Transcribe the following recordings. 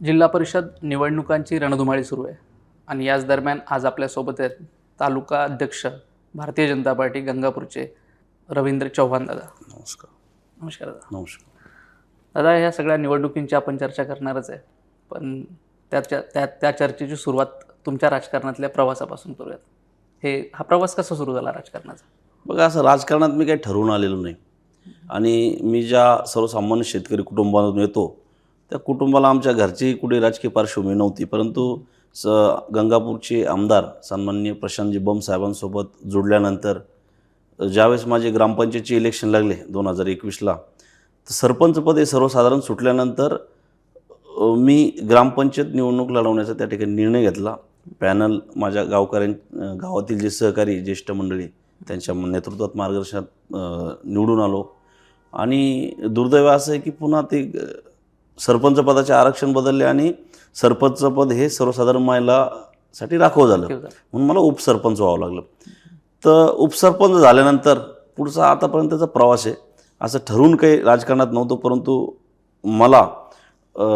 जिल्हा परिषद निवडणुकांची रणधुमाळी सुरू आहे आणि याच दरम्यान आज आपल्यासोबत आहेत तालुका अध्यक्ष भारतीय जनता पार्टी गंगापूरचे रवींद्र चव्हाण दादा. नमस्कार. नमस्कार दादा. नमस्कार. दादा, ह्या सगळ्या निवडणुकींची आपण चर्चा करणारच आहे, पण त्या चर्चेची सुरुवात तुमच्या राजकारणातल्या प्रवासापासून करूयात. हा प्रवास कसा सुरू झाला राजकारणाचा? बघा, असं राजकारणात मी काही ठरवून आलेलो नाही आणि मी ज्या सर्वसामान्य शेतकरी कुटुंबातून येतो त्या कुटुंबाला आमच्या घरची कुठे राजकीय पार्श्वभूमी नव्हती, परंतु गंगापूरचे आमदार सन्माननीय प्रशांतजी बम साहेबांसोबत जोडल्यानंतर ज्यावेळेस माझे ग्रामपंचायतचे इलेक्शन लागले 2021ला, तर सरपंचपद हे सर्वसाधारण सुटल्यानंतर मी ग्रामपंचायत निवडणूक लढवण्याचा त्या ठिकाणी निर्णय घेतला. पॅनल माझ्या गावातील जे सहकारी ज्येष्ठ मंडळी त्यांच्या नेतृत्वात मार्गदर्शनात निवडून आलो आणि दुर्दैव असं आहे की पुन्हा ते सरपंच पदाचे आरक्षण बदलले आणि सरपंचपद हे सर्वसाधारण महिलासाठी राखीव झालं, म्हणून मला उपसरपंच व्हावं लागलं. तर उपसरपंच झाल्यानंतर पुढचा आतापर्यंतचा प्रवास आहे. असं ठरवून काही राजकारणात नव्हतं, परंतु मला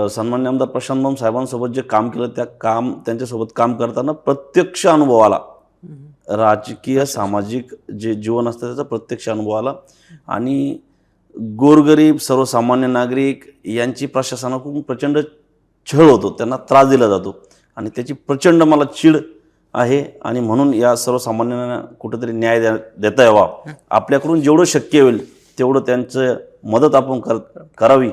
सन्माननीय आमदार प्रशांत बम साहेबांसोबत जे काम केलं त्यांच्यासोबत काम करताना प्रत्यक्ष अनुभव आला. राजकीय सामाजिक जे जीवन असतं त्याचा प्रत्यक्ष अनुभव आला आणि गोरगरीब सर्वसामान्य नागरिक यांची प्रशासनाकडून प्रचंड छळ होतो, त्यांना त्रास दिला जातो आणि त्याची प्रचंड मला चीड आहे आणि म्हणून या सर्वसामान्यांना कुठेतरी न्याय देता यावा, आपल्याकडून जेवढं शक्य होईल तेवढं त्यांचं मदत आपण करावी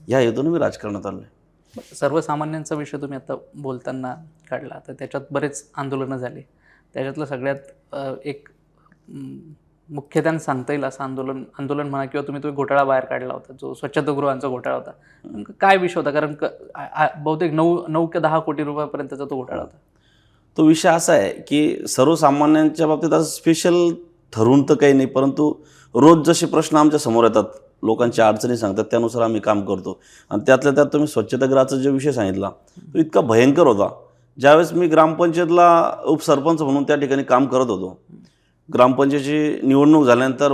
या हेतून मी राजकारणात आलो आहे. सर्वसामान्यांचा विषय तुम्ही आता बोलताना काढला, तर त्याच्यात बरेच आंदोलनं झाली. त्याच्यातलं सगळ्यात एक मुख्यत्यानं सांगता येईल असं आंदोलन म्हणा किंवा तुम्ही घोटाळा बाहेर काढला होता, जो स्वच्छतागृहांचा घोटाळा होता. काय विषय होता? कारण बहुतेक 9 ते 10 कोटी रुपयापर्यंतचा तो घोटाळा होता. तो विषय असा आहे की सर्वसामान्यांच्या बाबतीत असं स्पेशल ठरवून तर काही नाही, परंतु रोज जसे प्रश्न आमच्या समोर येतात, लोकांच्या अडचणी सांगतात, त्यानुसार आम्ही काम करतो. आणि त्यातल्या त्यात तुम्ही स्वच्छतागृहाचा जो विषय सांगितला तो इतका भयंकर होता. ज्यावेळेस मी ग्रामपंचायतला उपसरपंच म्हणून त्या ठिकाणी काम करत होतो, ग्रामपंचायतीची निवडणूक झाल्यानंतर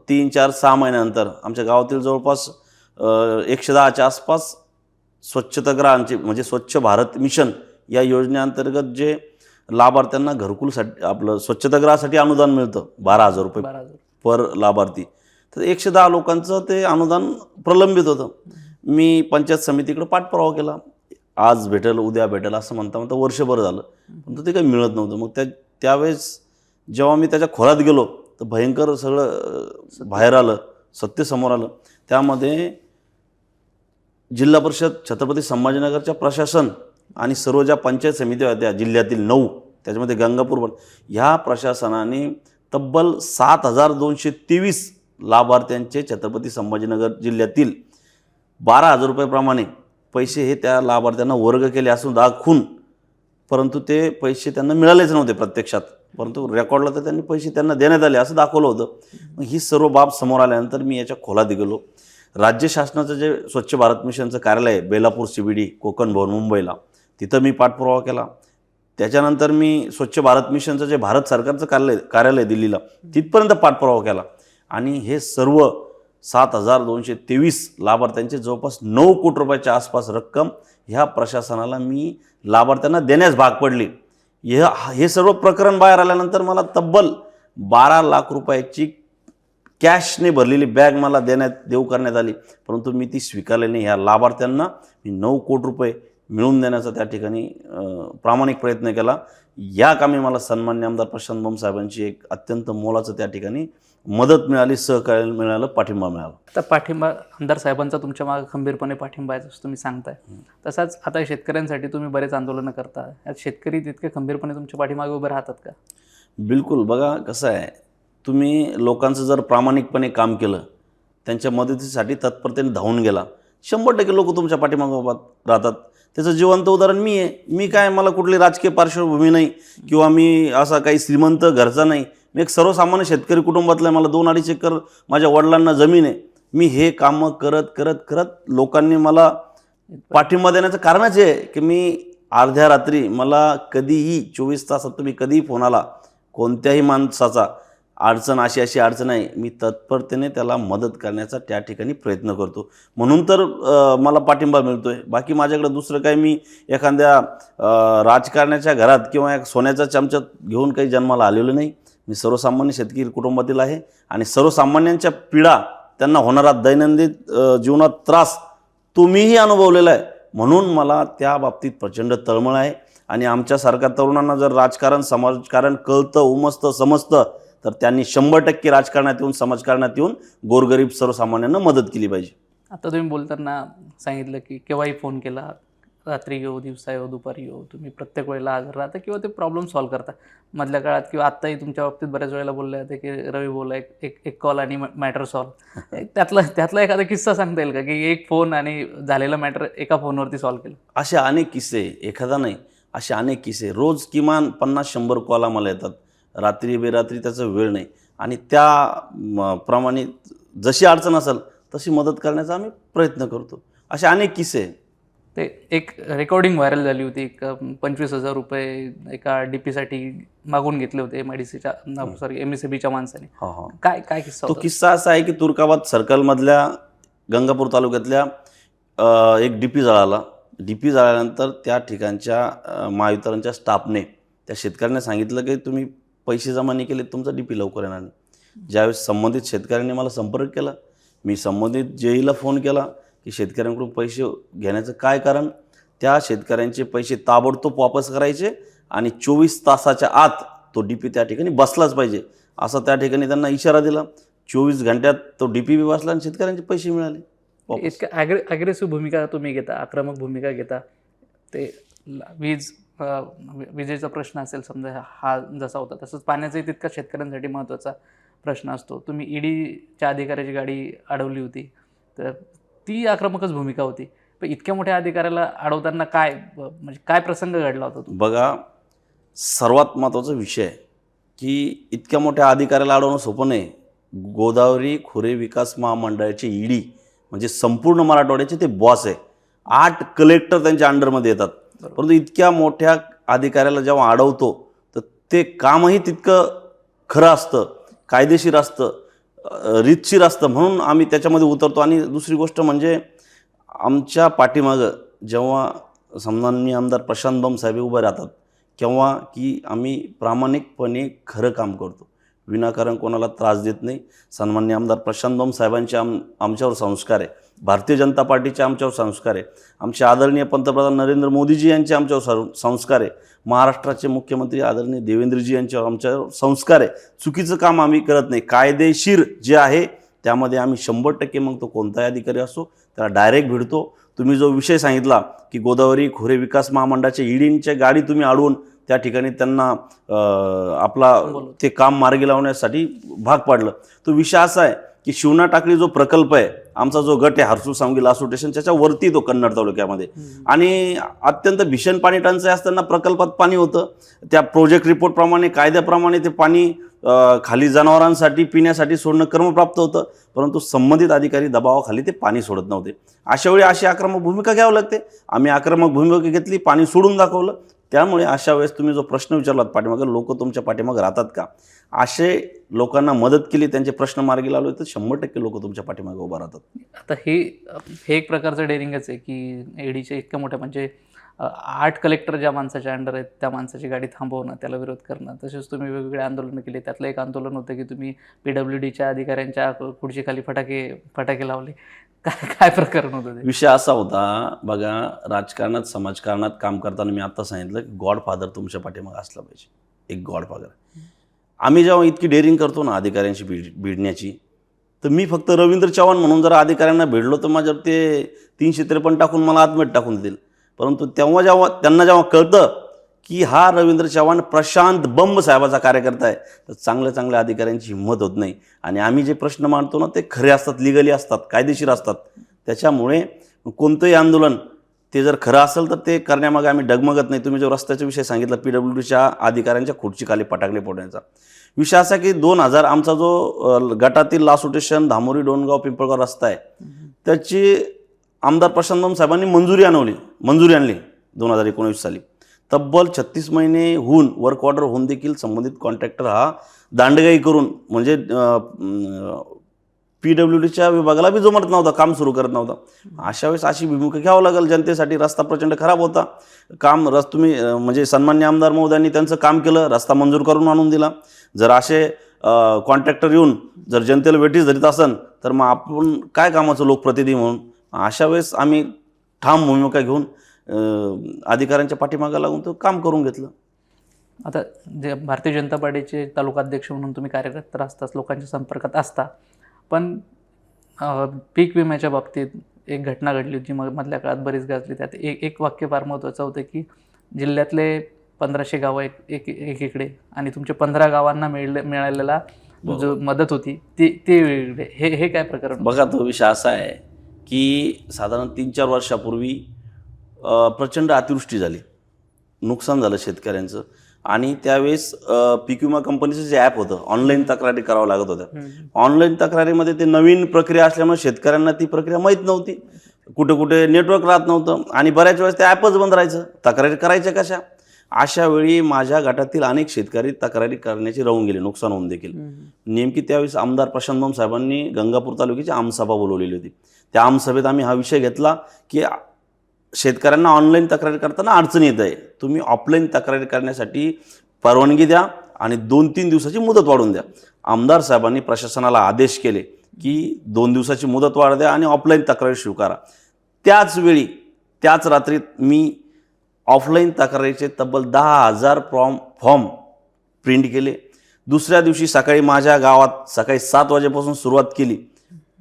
3, 4, 6 महिन्यानंतर आमच्या गावातील जवळपास 110च्या आसपास स्वच्छतागृहांचे म्हणजे स्वच्छ भारत मिशन या योजनेअंतर्गत जे लाभार्थ्यांना घरकुलसाठी आपलं स्वच्छतागृहासाठी अनुदान मिळतं 12,000 रुपये पर लाभार्थी, तर 110 लोकांचं ते अनुदान प्रलंबित होतं. मी पंचायत समितीकडे पाठपुरावा केला, आज भेटेल उद्या भेटेल असं म्हणता वर्षभर झालं, पण ते काही मिळत नव्हतं. मग त्यावेळेस जेव्हा मी त्याच्या खोलात गेलो तर भयंकर सगळं बाहेर आलं, सत्य समोर आलं. त्यामध्ये जिल्हा परिषद छत्रपती संभाजीनगरच्या प्रशासन आणि सर्व ज्या पंचायत समित्या होत्या जिल्ह्यातील 9, त्याच्यामध्ये गंगापूर पण, ह्या प्रशासनाने तब्बल 7,223 लाभार्थ्यांचे छत्रपती संभाजीनगर जिल्ह्यातील 12,000 रुपयाप्रमाणे पैसे हे त्या लाभार्थ्यांना वर्ग केले असून दाखवून, परंतु ते पैसे त्यांना मिळालेच नव्हते प्रत्यक्षात, परंतु रेकॉर्डला तर त्यांनी पैसे त्यांना देण्यात आले असं दाखवलं होतं. मग ही सर्व बाब समोर आल्यानंतर मी याच्या खोलात गेलो. राज्य शासनाचं जे स्वच्छ भारत मिशनचं कार्यालय आहे बेलापूर CBD कोकण भवन मुंबईला, तिथं मी पाठपुरावा केला. त्याच्यानंतर मी स्वच्छ भारत मिशनचं जे भारत सरकारचं कार्यालय दिल्लीला, तिथपर्यंत पाठपुरावा केला आणि हे सर्व 7,223 लाभार्थ्यांचे जवळपास 9 कोटी रुपयाच्या आसपास रक्कम ह्या प्रशासनाला मी लाभार्थ्यांना देण्यास भाग पडली. हे सर्व प्रकरण बाहेर आल्यानंतर मला तब्बल 12 लाख रुपयाची कॅशने भरलेली बॅग मला देऊ करण्यात आली, परंतु मी ती स्वीकारली नाही. ह्या लाभार्थ्यांना मी 9 कोटी रुपये मिळवून देण्याचा त्या ठिकाणी प्रामाणिक प्रयत्न केला. या कामी मला सन्माननीय आमदार प्रशांत बम साहेबांची एक अत्यंत मोलाचं त्या ठिकाणी मदत मिळाली, सहकार्य मिळालं, पाठिंबा मिळाला. आता पाठिंबा आमदार साहेबांचा तुमच्या मागे खंबीरपणे पाठिंबा आहे असं तुम्ही सांगताय. तसाच आता शेतकऱ्यांसाठी तुम्ही बरेच आंदोलनं करता, यात शेतकरी तितके खंबीरपणे तुमच्या पाठीमागे उभे राहतात का? बिलकुल. बघा कसं आहे, तुम्ही लोकांचं जर प्रामाणिकपणे काम केलं, त्यांच्या मदतीसाठी तत्परतेने धावून गेला, 100% लोक तुमच्या पाठीमागे राहतात. त्याचं जिवंत उदाहरण मी आहे. मी काय, मला कुठली राजकीय पार्श्वभूमी नाही किंवा मी असा काही श्रीमंत घरचा नाही, मी एक सर्वसामान्य शेतकरी कुटुंबातला आहे. मला 2-2.5 एकर माझ्या वडिलांना जमीन आहे. मी हे कामं करत करत करत लोकांनी मला पाठिंबा देण्याचं कारणच आहे की मी अर्ध्या रात्री मला कधीही 24 तासात तुम्ही कधीही फोन आला कोणत्याही माणसाचा, अडचण अशी अशी अडचण आहे, मी तत्परतेने त्याला मदत करण्याचा त्या ठिकाणी प्रयत्न करतो. म्हणून तर मला पाठिंबा मिळतो आहे. बाकी माझ्याकडे दुसरं काही मी एखाद्या राजकारण्याच्या घरात किंवा एक सोन्याचा चमचा घेऊन काही जन्माला आलेलो नाही. मी सर्वसामान्य शेतकरी कुटुंबातील आहे आणि सर्वसामान्यांच्या पीडा, त्यांना होणारा दैनंदिन जीवनात त्रास तो मीही अनुभवलेला आहे. म्हणून मला त्या बाबतीत प्रचंड तळमळ आहे. आणि आमच्यासारख्या तरुणांना जर राजकारण समाजकारण कळतं, उमजतं, समजतं, तर त्यांनी 100% राजकारणात येऊन, समाजकारणात येऊन गोरगरीब सर्वसामान्यांना मदत केली पाहिजे. आता तुम्ही बोलताना सांगितलं की केव्हाही फोन केला, रात्री येऊ, दिवसा येऊ, दुपारी येऊ, तुम्ही प्रत्येक वेळेला हजर राहता किंवा ते प्रॉब्लेम सॉल्व्ह करता. मधल्या काळात किंवा आत्ताही तुमच्या बाबतीत बऱ्याच वेळेला बोलले होते की रवी बोला, एक कॉल आणि मॅटर सॉल्व्ह. त्यातला एखादा किस्सा सांगता येईल का की एक फोन आणि झालेला मॅटर एका फोनवरती सॉल्व्ह केलं? असे अनेक किस्से, एखादा नाही, असे अनेक किस्से. रोज किमान 50-100 कॉल आम्हाला येतात. रात्री बेरात्री त्याचा वेळ नाही. आणि त्या प्रमाणे जशी अडचण असेल तशी मदत करण्याचा आम्ही प्रयत्न करतो. असे अनेक किस्से. ते एक रेकॉर्डिंग व्हायरल झाली होती. एक 25,000 रुपये एका डीपीसाठी मागून घेतले होते MSCBच्या माणसाने. काय काय किस्सा तो होता? किस्सा असा आहे की तुर्काबाद सर्कलमधल्या गंगापूर तालुक्यातल्या एक डीपी जळाला. डीपी जळाल्यानंतर त्या ठिकाणच्या महावितरणच्या स्टाफने त्या शेतकऱ्यांना सांगितलं की तुम्ही पैसे जमा नाही केले, तुमचा डीपी लवकर येणार नाही. ज्यावेळेस संबंधित शेतकऱ्यांनी मला संपर्क केला, मी संबंधित जेईला फोन केला की शेतकऱ्यांकडून पैसे घेण्याचं काय कारण. त्या शेतकऱ्यांचे पैसे ताबडतोब वापस करायचे आणि 24 तासाच्या आत तो डीपी त्या ठिकाणी बसलाच पाहिजे, असं त्या ठिकाणी त्यांना इशारा दिला. 24 घंट्यात तो डीपी बी बसला आणि शेतकऱ्यांचे पैसे मिळाले. इतक्या ॲग्रेसिव्ह भूमिका तुम्ही घेता, आक्रमक भूमिका घेता. ते विजेचा प्रश्न असेल समजा, हा जसा होता तसंच पाण्याचाही तितका शेतकऱ्यांसाठी महत्त्वाचा प्रश्न असतो. तुम्ही ईडीच्या अधिकाऱ्याची गाडी अडवली होती, तर ती आक्रमकच भूमिका होती. पण इतक्या मोठ्या अधिकाऱ्याला अडवताना म्हणजे काय प्रसंग घडला होता तो? बघा, सर्वात महत्त्वाचा विषय आहे की इतक्या मोठ्या अधिकाऱ्याला अडवणं सोपं नाही. गोदावरी खोरे विकास महामंडळाचे ईडी म्हणजे संपूर्ण मराठवाड्याचे ते बॉस आहे. 8 कलेक्टर त्यांच्या अंडरमध्ये येतात. परंतु इतक्या मोठ्या अधिकाऱ्याला जेव्हा अडवतो तर ते कामही तितकं खरं असतं, कायदेशीर असतं, रीतशीर असतं. म्हणून आम्ही त्याच्यामध्ये उतरतो. आणि दुसरी गोष्ट म्हणजे आमच्या पाठीमागं जेव्हा सन्माननीय आमदार प्रशांत बंब साहेब उभे राहतात, केव्हा की आम्ही प्रामाणिकपणे खरं काम करतो, विनाकारण कोणाला त्रास देत नाही. सन्माननीय आमदार प्रशांत बंब साहेबांचे आमच्यावर संस्कार आहे. भारतीय जनता पार्टीचे आमच्यावर संस्कार आहे. आमचे आदरणीय पंतप्रधान नरेंद्र मोदीजी यांचे आमच्यावर संस्कार आहे. महाराष्ट्राचे मुख्यमंत्री आदरणीय देवेंद्रजी यांच्यावर आमच्यावर संस्कार आहे. चुकीचं काम आम्ही करत नाही. कायदेशीर जे आहे त्यामध्ये आम्ही 100% मग तो कोणताही अधिकारी असो त्याला डायरेक्ट भिडतो. तुम्ही जो विषय सांगितला की गोदावरी खोरे विकास महामंडळाच्या ईडींच्या गाडी तुम्ही अडवून त्या ठिकाणी त्यांना आपला ते काम मार्गी लावण्यासाठी भाग पाडलं, तो विषय असा आहे की शिवना टाकळी जो प्रकल्प आहे, आमचा जो गट आहे हर्सू सांगवी लासू स्टेशन, त्याच्यावरती तो कन्नड तालुक्यामध्ये, आणि अत्यंत भीषण पाणी टंचाई असताना प्रकल्पात पाणी होतं. त्या प्रोजेक्ट रिपोर्टप्रमाणे, कायद्याप्रमाणे ते पाणी खाली जनावरांसाठी पिण्यासाठी सोडणं क्रमप्राप्त होतं. परंतु संबंधित अधिकारी दबावाखाली ते पाणी सोडत नव्हते. अशा वेळी अशी आक्रमक भूमिका घ्यावी लागते. आम्ही आक्रमक भूमिका घेतली, पाणी सोडून दाखवलं. त्यामुळे अशा वेळेस तुम्ही जो प्रश्न विचारलात, पाठीमागं लोक तुमच्या पाठीमागं राहतात का, असे लोकांना मदत केली, त्यांचे प्रश्न मार्गी लावले, तर 100% लोक तुमच्या पाठीमागं उभा राहतात. आता हे एक प्रकारचं डेअरिंगच आहे की ईडीच्या इतक्या मोठ्या म्हणजे 8 कलेक्टर ज्या माणसाच्या अंडर आहेत त्या माणसाची गाडी थांबवणं, त्याला विरोध करणं. तसेच तुम्ही वेगवेगळे आंदोलनं केली. त्यातलं एक आंदोलन होतं की तुम्ही PWDच्या अधिकाऱ्यांच्या खुर्चीखाली फटाके लावले. काय प्रकरण होतं ते? विषय असा होता, बघा, राजकारणात समाजकारणात काम करताना मी आता सांगितलं की गॉडफादर तुमच्या पाठीमागं असला पाहिजे, एक गॉडफादर. आम्ही जेव्हा इतकी डेअरिंग करतो ना अधिकाऱ्यांशी भिडण्याची, तर मी फक्त रवींद्र चव्हाण म्हणून जर अधिकाऱ्यांना भेटलो तर माझ्यावर ते 353 टाकून मला आतमध्ये टाकून देतील. परंतु त्यांना जेव्हा कळतं की हा रवींद्र चव्हाण प्रशांत बंब साहेबाचा कार्यकर्ता आहे, तर चांगल्या अधिकाऱ्यांची हिंमत होत नाही. आणि आम्ही जे प्रश्न मांडतो ना ते खरे असतात, लिगली असतात, कायदेशीर असतात. त्याच्यामुळे कोणतंही आंदोलन ते जर खरं असेल तर ते करण्यामागे आम्ही डगमगत नाही. तुम्ही जो रस्त्याचा विषय सांगितला, PWDच्या अधिकाऱ्यांच्या खुर्चीखाली फटाकडे फोडण्याचा विषय असा की 2000 आमचा जो गटातील लासू स्टेशन धामोरी डोणगाव पिंपळगाव रस्ता आहे, त्याची आमदार प्रशांत बंब साहेबांनी मंजुरी आणली 2019 साली. तब्बल 36 महिने होऊन, वर्क ऑर्डर होऊन देखील संबंधित कॉन्ट्रॅक्टर हा दांडगाई करून म्हणजे PWDच्या विभागाला बी जमत नव्हता, काम सुरू करत नव्हता. अशा वेळेस अशी भूमिका घ्यावं लागेल जनतेसाठी. रस्ता प्रचंड खराब होता. तुम्ही म्हणजे सन्मान्य आमदार महोदयांनी त्यांचं काम केलं, रस्ता मंजूर करून आणून दिला. जर असे कॉन्ट्रॅक्टर येऊन जर जनतेला वेठीस धरीत असन तर मग आपण काय कामाचं लोकप्रतिनिधी म्हणून. अशा वेळेस आम्ही ठाम भूमिका घेऊन अधिकाऱ्यांच्या पाठीमागे लागून तो काम करून घेतलं. आता जे भारतीय जनता पार्टीचे तालुकाध्यक्ष म्हणून तुम्ही कार्यरत तर असताच, लोकांच्या संपर्कात असता, पण पीक विम्याच्या बाबतीत एक घटना घडली होती मधल्या काळात, बरीच गाजली. त्यात एक वाक्य फार महत्त्वाचं होतं की जिल्ह्यातले 1500 गावं एकीकडे आणि तुमच्या 15 गावांना मिळालेला जो मदत होती ती वेगळे. हे काय प्रकरण? बघा, तो विषय असा आहे की साधारण 3-4 वर्षापूर्वी प्रचंड अतिवृष्टी झाली, नुकसान झालं शेतकऱ्यांचं. आणि त्यावेळेस पीक विमा कंपनीचं जे ॲप होतं, ऑनलाईन तक्रारी करावं लागत होत्या. ऑनलाईन तक्रारीमध्ये ते नवीन प्रक्रिया असल्यामुळे शेतकऱ्यांना ती प्रक्रिया माहीत नव्हती. कुठे कुठे नेटवर्क राहत नव्हतं आणि बऱ्याच वेळेस ते ॲपच बंद राहायचं. तक्रारी करायच्या कशा? अशा वेळी माझ्या गटातील अनेक शेतकरी तक्रारी करण्याची राहून गेले, नुकसान होऊन देखील. नेमकी त्यावेळेस आमदार प्रशांत बंब साहेबांनी गंगापूर तालुक्याची आमसभा बोलवलेली होती. त्या आमसभेत आम्ही हा विषय घेतला की शेतकऱ्यांना ऑनलाईन तक्रारी करताना अडचण येत आहे, तुम्ही ऑफलाईन तक्रारी करण्यासाठी परवानगी द्या आणि 2-3 दिवसाची मुदत वाढवून द्या. आमदार साहेबांनी प्रशासनाला आदेश केले की 2 दिवसाची मुदत वाढ द्या आणि ऑफलाईन तक्रारी स्वीकारा. त्याच वेळी त्याच रात्रीत मी ऑफलाईन तक्रारीचे तब्बल 10,000 फॉर्म प्रिंट केले. दुसऱ्या दिवशी सकाळी माझ्या गावात सकाळी 7 वाजेपासून सुरुवात केली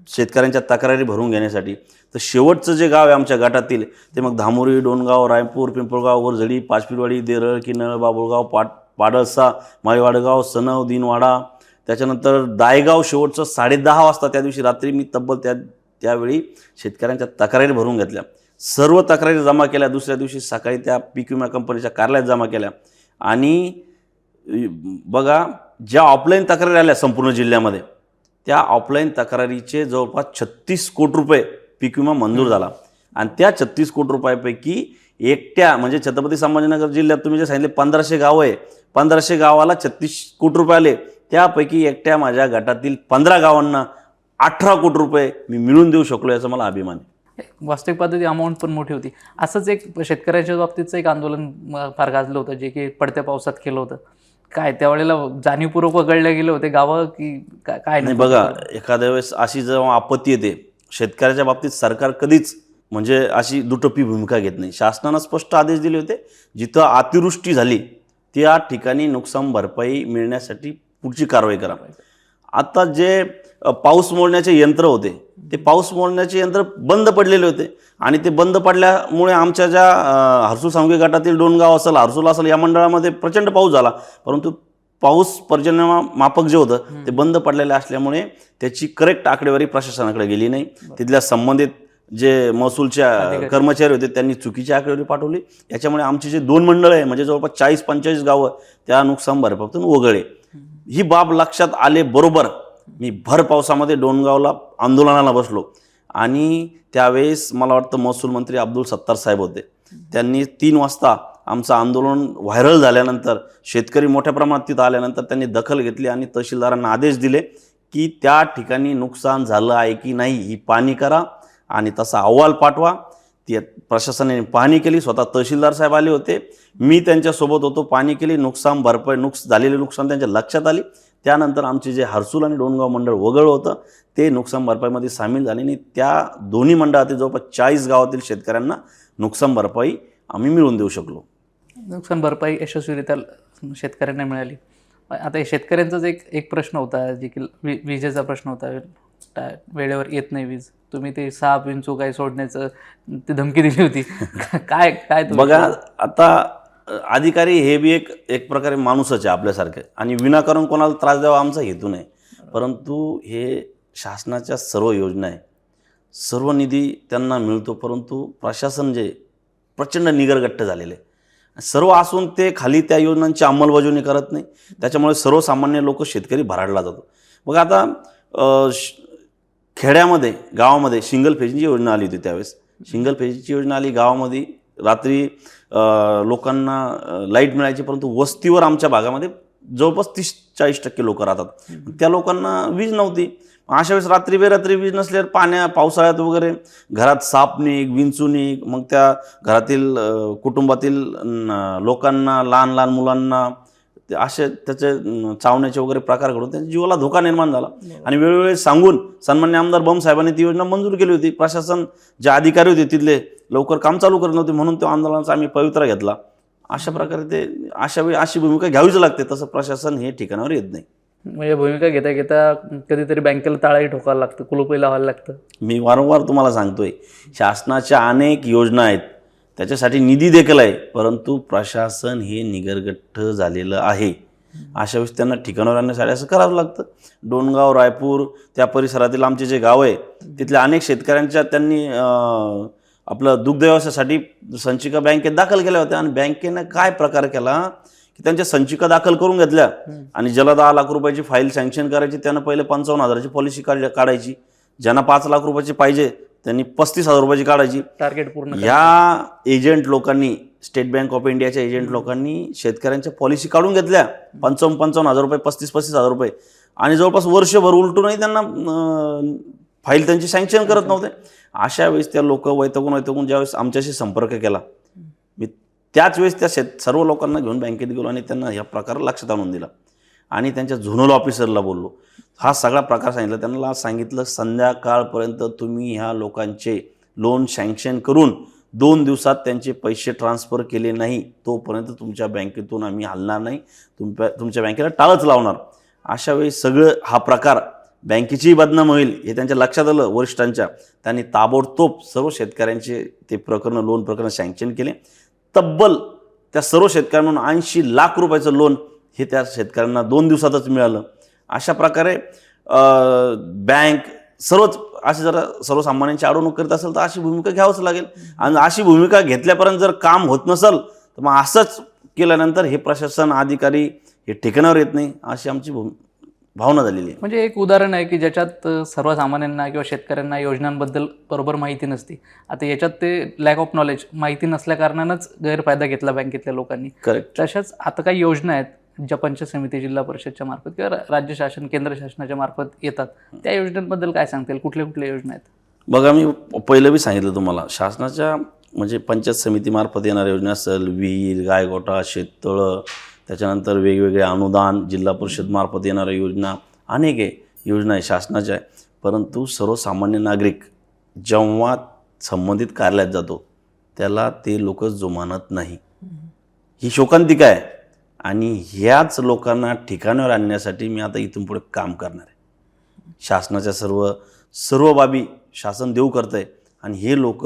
शेतकऱ्यांच्या तक्रारी भरून घेण्यासाठी. तर शेवटचं जे गाव आहे आमच्या गटातील ते मग धामोरी, डोणगाव, रायपूर, पिंपळगाव, वरझडी, पाचपिलवाडी, देरळ, किन्नळ, बाबुळगाव, पाडळसा, माळीवाडगाव, सनव, दिनवाडा, त्याच्यानंतर दायगाव. शेवटचं 10:30 वाजता त्या दिवशी रात्री मी तब्बल त्यावेळी शेतकऱ्यांच्या तक्रारी भरून घेतल्या. सर्व तक्रारी जमा केल्या. दुसऱ्या दिवशी सकाळी त्या पीक विमा कंपनीच्या कार्यालयात जमा केल्या. आणि बघा, ज्या ऑफलाईन तक्रारी आल्या संपूर्ण जिल्ह्यामध्ये, त्या ऑफलाईन तक्रारीचे जवळपास 36 कोटी रुपये पीक विमा मंजूर झाला. आणि त्या 36 कोटी रुपयापैकी एकट्या म्हणजे छत्रपती संभाजीनगर जिल्ह्यात तुम्ही जे सांगितले 1500 गावं आहे, 1500 गावाला 36 कोटी रुपये आले. त्यापैकी एकट्या माझ्या गटातील 15 गावांना 18 कोटी रुपये मी मिळवून देऊ शकलो, याचा मला अभिमान आहे. वास्तविक पद्धती अमाऊंट पण मोठी होती. असंच एक शेतकऱ्याच्या बाबतीतचं एक आंदोलन फार गाजलं होतं, जे की पडत्या पावसात केलं होतं. काय त्यावेळेला जाणीवपूर्वक वगळले गेले होते गावं की काय? नाही, बघा, एखाद्या वेळेस अशी जेव्हा आपत्ती येते शेतकऱ्याच्या बाबतीत, सरकार कधीच म्हणजे अशी दुटप्पी भूमिका घेत नाही. शासनानं स्पष्ट आदेश दिले होते, जिथं अतिवृष्टी झाली त्या ठिकाणी नुकसान भरपाई मिळण्यासाठी पुढची कारवाई करा. आता जे पाऊस मोजण्याचे यंत्र होते, ते पाऊस मोजण्याचे यंत्र बंद पडलेले होते. आणि ते बंद पडल्यामुळे आमच्या ज्या हर्सूल सामूहिक गटातील डोणगाव असेल, हर्सूल असेल, या मंडळामध्ये प्रचंड पाऊस झाला. परंतु पाऊस पर्जन्यमापक जे होतं ते बंद पडलेलं असल्यामुळे त्याची करेक्ट आकडेवारी प्रशासनाकडे गेली नाही. तिथल्या संबंधित जे महसूलच्या कर्मचारी होते त्यांनी चुकीची आकडेवारी पाठवली. याच्यामुळे आमची जे 2 मंडळ आहे म्हणजे जवळपास 40-45 गावं त्या नुकसान भरपाईतून वगळले. ही बाब लक्षात आले बरोबर मी भर पावसामध्ये डोणगावला आंदोलनाला बसलो. आणि त्यावेळेस मला वाटतं महसूल मंत्री अब्दुल सत्तार साहेब होते. त्यांनी 3 वाजता आमचं आंदोलन व्हायरल झाल्यानंतर, शेतकरी मोठ्या प्रमाणात तिथं आल्यानंतर त्यांनी दखल घेतली आणि तहसीलदारांना आदेश दिले की त्या ठिकाणी नुकसान झालं आहे की नाही ही पाहणी करा आणि तसा अहवाल पाठवा. ती प्रशासनाने पाहणी केली. स्वतः तहसीलदार साहेब आले होते, मी त्यांच्यासोबत होतो. पाहणी केली, नुकसान भरपाई झालेले नुकसान त्यांच्या लक्षात आली. त्यानंतर आमचे जे हर्सूल आणि डोणगाव मंडळ वगळलं होतं ते नुकसान भरपाईमध्ये सामील झाले आणि त्या दोन्ही मंडळातील जवळपास 40 गावातील शेतकऱ्यांना नुकसान भरपाई आम्ही मिळवून देऊ शकलो. नुकसान भरपाई यशस्वीरित्या शेतकऱ्यांना मिळाली. आता शेतकऱ्यांचाच एक प्रश्न होता, जे की विजेचा प्रश्न होता. वेळेवर येत नाही वीज, तुम्ही ते 6 विंचू काय सोडण्याचं ती धमकी दिली होती. काय बघा, आता अधिकारी हे बी एक प्रकारे माणूसच आहे आपल्यासारखे आणि विनाकारण कोणाला त्रास द्यावा आमचा हेतू नाही. परंतु हे शासनाच्या सर्व योजना आहे, सर्व निधी त्यांना मिळतो, परंतु प्रशासन जे प्रचंड निगरगट्ट झालेले सर्व असून ते खाली त्या योजनांची अंमलबजावणी करत नाही. त्याच्यामुळे सर्वसामान्य लोक, शेतकरी भराडला जातो. बघा, आता खेड्यामध्ये गावामध्ये सिंगल फेजची योजना आली होती. त्यावेळेस सिंगल फेजची योजना आली, गावामध्ये रात्री लोकांना लाईट मिळायची, परंतु वस्तीवर आमच्या भागामध्ये जवळपास 30-40% लोक राहतात. त्या लोकांना वीज नव्हती. अशा वेळेस रात्री बेरात्री वीज नसल्यावर पावसाळ्यात वगैरे घरात साप निघ, विंचू निघ, मग त्या घरातील कुटुंबातील लोकांना, लहान लहान मुलांना असे त्याचे चावण्याचे वगैरे प्रकार घडून त्यांच्या जीवाला धोका निर्माण झाला. आणि वेळोवेळी सांगून सन्मान्य आमदार बम साहेबांनी ती योजना मंजूर केली होती. प्रशासन जे अधिकारी होते तिथले लवकर काम चालू करत नव्हते, म्हणून त्या आंदोलनाचा आम्ही पवित्रा घेतला. अशा प्रकारे ते अशा वेळी अशी भूमिका घ्यावीच लागते. तसं प्रशासन हे ठिकाणावर येत नाही. म्हणजे भूमिका घेता घेता कधीतरी बँकेला ताळाही ठोकायला लागतं, कुलूपही लावायला लागतं. मी वारंवार तुम्हाला सांगतोय, शासनाच्या अनेक योजना आहेत, त्याच्यासाठी निधी देखील आहे, परंतु प्रशासन हे निगरगट्ट झालेलं आहे. अशा वेळेस त्यांना ठिकाणावर आणण्यासाठी असं करावं लागतं. डोणगाव, रायपूर त्या परिसरातील आमचे जे गाव आहे तिथल्या अनेक शेतकऱ्यांच्या त्यांनी आपलं दुग्ध व्यवसायासाठी संचिका बँकेत दाखल केल्या होत्या. आणि बँकेनं काय प्रकार केला की त्यांच्या संचिका दाखल करून घेतल्या आणि ज्याला 10 लाख रुपयाची फाईल सँक्शन करायची त्यानं पहिले 55,000ची पॉलिसी काढायची. ज्यांना 5 लाख रुपयाची पाहिजे त्यांनी 35,000 रुपयाची काढायची. टार्गेट पूर्ण. या एजंट लोकांनी, स्टेट बँक ऑफ इंडियाच्या एजंट लोकांनी शेतकऱ्यांच्या पॉलिसी काढून घेतल्या 55,000 रुपये, 35,000 रुपये, आणि जवळपास वर्षभर उलटूनही त्यांना फाईल त्यांची सँक्शन करत नव्हते. अशा वेळेस त्या लोक वैतकून ज्यावेळेस आमच्याशी संपर्क केला, मी त्याच वेळेस त्या सर्व लोकांना घेऊन बँकेत गेलो आणि त्यांना या प्रकार लक्षात आणून दिला आणि त्यांच्या झोनल ऑफिसरला बोललो. हा सगळा प्रकार सांगितला. त्यांना सांगितलं संध्याकाळपर्यंत तुम्ही ह्या लोकांचे लोन सँक्शन करून 2 दिवसात त्यांचे पैसे ट्रान्सफर केले नाही तोपर्यंत तुमच्या बँकेतून आम्ही हलणार नाही, तुमच्या बँकेला टाळच लावणार. अशा वेळी सगळं हा प्रकार बँकेचीही बदनाम होईल हे त्यांच्या लक्षात आलं वरिष्ठांच्या. त्यांनी ताबडतोब सर्व शेतकऱ्यांचे ते प्रकरण, लोन प्रकरण सँक्शन केले. तब्बल त्या सर्व शेतकऱ्यांना 80 लाख रुपयाचं लोन हे त्या शेतकऱ्यांना 2 दिवसातच मिळालं. अशा प्रकारे बँक सर्वच अशी जरा सर्वसामान्यांची अडवणूक करीत असेल तर अशी भूमिका घ्यावंच लागेल. आणि अशी भूमिका घेतल्यापर्यंत जर काम होत नसेल तर मग असंच केल्यानंतर हे प्रशासन अधिकारी हे ठिकाणावर येत नाही, अशी आमची भावना झालेली आहे. म्हणजे एक उदाहरण आहे की ज्याच्यात सर्वसामान्यांना किंवा शेतकऱ्यांना योजनांबद्दल बरोबर माहिती नसते. आता याच्यात ते लॅक ऑफ नॉलेज, माहिती नसल्या कारणानंच गैरफायदा घेतला बँकेतल्या लोकांनी. करेक्ट. तशाच आता काही योजना आहेत ज्या पंचायत समिती, जिल्हा परिषदच्या मार्फत किंवा राज्य शासन, केंद्र शासनाच्या मार्फत येतात, त्या योजनांबद्दल काय सांगतील? कुठल्या कुठल्या योजना आहेत? बघा, मी पहिलं बी सांगितलं तुम्हाला, शासनाच्या म्हणजे पंचायत समितीमार्फत येणाऱ्या योजना असेल, विहीर, गायगोठा, शेततळं, त्याच्यानंतर वेगवेगळे अनुदान, जिल्हा परिषद मार्फत येणाऱ्या योजना, अनेक योजना आहे शासनाच्या आहे. परंतु सर्वसामान्य नागरिक जेव्हा संबंधित कार्यालयात जातो त्याला ते लोक जुमानत नाही. ही शोकांतिका आहे. आणि ह्याच लोकांना ठिकाणावर आणण्यासाठी मी आता इथून पुढे काम करणार आहे. शासनाच्या सर्व बाबी शासन देऊ करतंय आणि हे लोक